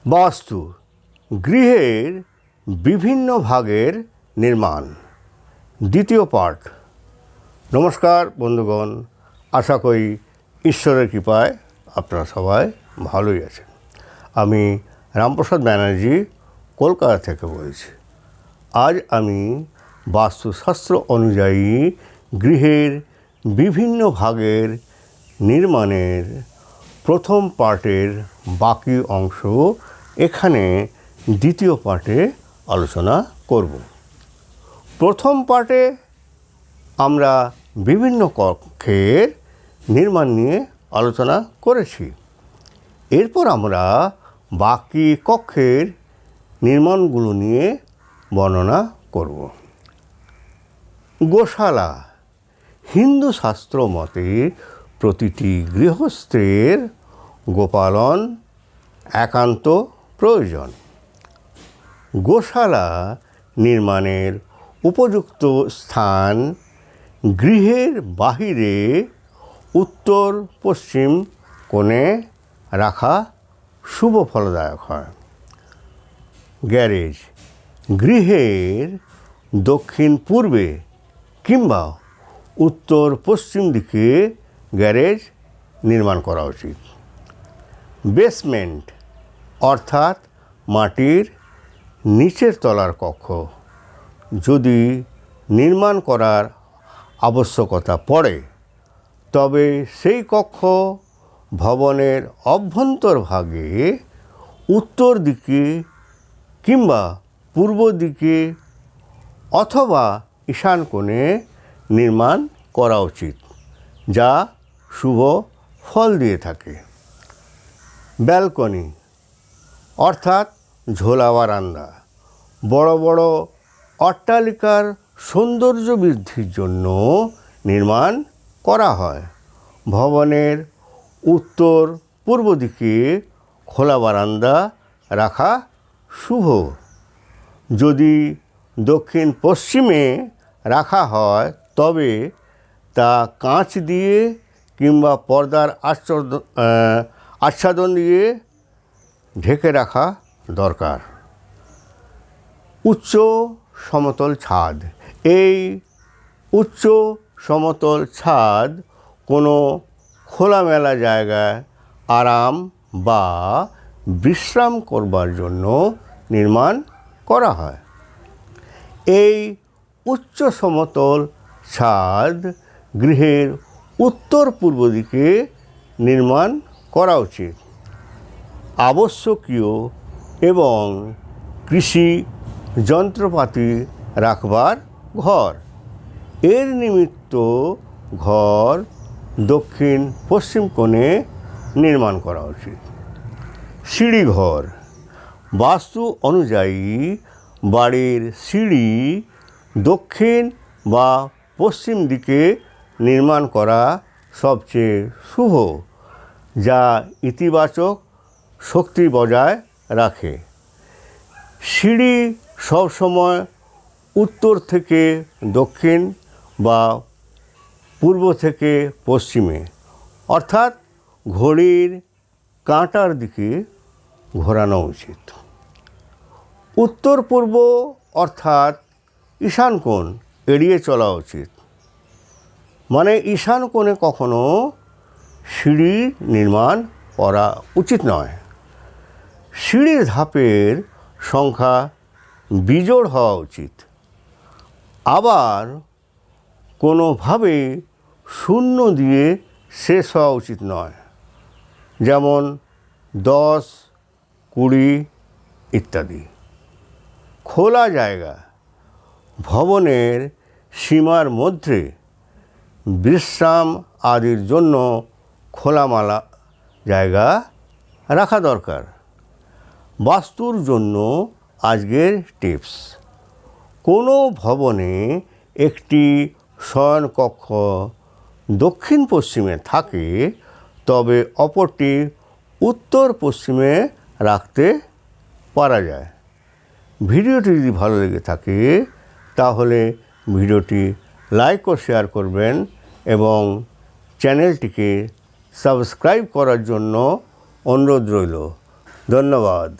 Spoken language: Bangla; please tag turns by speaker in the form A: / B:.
A: বাস্তু গৃহের বিভিন্ন ভাগের নির্মাণ দ্বিতীয় পার্ট। নমস্কার বন্ধুগণ, আশা করি ঈশ্বরের কৃপায় আপনারা সবাই ভালোই আছেন। আমি রামপ্রসাদ ব্যানার্জি কলকাতা থেকে বলছি। আজ আমি বাস্তুশাস্ত্র অনুযায়ী গৃহের বিভিন্ন ভাগের নির্মাণের প্রথম পার্টের বাকি অংশ এখানে দ্বিতীয় পার্টে আলোচনা করব। প্রথম পার্টে আমরা বিভিন্ন কক্ষের নির্মাণ নিয়ে আলোচনা করেছি। এরপর আমরা বাকি কক্ষের নির্মাণগুলো নিয়ে বর্ণনা করব। গোশালা হিন্দু শাস্ত্র মতে প্রতিটি গৃহস্থের গোপালন একান্ত প্রয়োজন। গোশালা নির্মাণের উপযুক্ত স্থান গৃহের বাহিরে উত্তর পশ্চিম কোণে রাখা শুভ ফলদায়ক হয়। গ্যারেজ গৃহের দক্ষিণ পূর্বে কিংবা উত্তর পশ্চিম দিকে গ্যারেজ নির্মাণ করা উচিত। বেসমেন্ট অর্থাৎ মাটির নিচের তলার কক্ষ যদি নির্মাণ করার আবশ্যকতা পড়ে, তবে সেই কক্ষ ভবনের অভ্যন্তরভাগে উত্তর দিকে কিংবা পূর্ব দিকে অথবা ঈশান কোণে নির্মাণ করা উচিত, যা শুভ ফল দিয়ে থাকে। ব্যালকনি অর্থাৎ ঝোলা বারান্দা বড় বড় অট্টালিকার সৌন্দর্য বৃদ্ধির জন্য নির্মাণ করা হয়। ভবনের উত্তর পূর্ব দিকে খোলা বারান্দা রাখা শুভ। যদি দক্ষিণ পশ্চিমে রাখা হয় তবে তা কাঁচ দিয়ে কিংবা পর্দার আচ্ছাদন দিয়ে ঢেকে রাখা দরকার। উচ্চ সমতল ছাদ এই উচ্চ সমতল ছাদ কোনো খোলামেলা জায়গায় আরাম বা বিশ্রাম করবার জন্য নির্মাণ করা হয়। এই উচ্চ সমতল ছাদ গৃহের উত্তর পূর্ব দিকে নির্মাণ করা উচিত। আবশ্যকীয় এবং কৃষি যন্ত্রপাতি রাখবার ঘর এর নিমিত্ত ঘর দক্ষিণ পশ্চিম কোণে নির্মাণ করা উচিত। সিঁড়িঘর বাস্তু অনুযায়ী বাড়ির সিঁড়ি দক্ষিণ বা পশ্চিম দিকে নির্মাণ করা সবচেয়ে শুভ, যা ইতিবাচক শক্তি বজায় রাখে। সিঁড়ি সবসময় উত্তর থেকে দক্ষিণ বা পূর্ব থেকে পশ্চিমে অর্থাৎ ঘড়ির কাঁটার দিকে ঘোরানো উচিত। উত্তর পূর্ব অর্থাৎ ঈশান কোণ এড়িয়ে চলা উচিত। মানে ঈশান কোণে কখনো সিঁড়ি নির্মাণ করা উচিত নয়। সিঁড়ির ধাপের সংখ্যা বিজোড় হওয়া উচিত। আবার কোনোভাবে শূন্য দিয়ে শেষ হওয়া উচিত নয়, যেমন 10, 20 ইত্যাদি। খোলা জায়গা ভবনের সীমার মধ্যে বিশ্রাম আদির জন্য খোলামেলা জায়গা রাখা দরকার। বাস্তুর জন্য আজকের টিপস: কোনো ভবনে একটি শয়নকক্ষ দক্ষিণ পশ্চিমে থাকে তবে অপরটি উত্তর পশ্চিমে রাখতে পারা যায়। ভিডিওটি যদি ভালো লেগে থাকে তাহলে ভিডিওটি লাইক ও শেয়ার করবেন এবং চ্যানেলটিকে সাবস্ক্রাইব করার জন্য অনুরোধ রইল। ধন্যবাদ।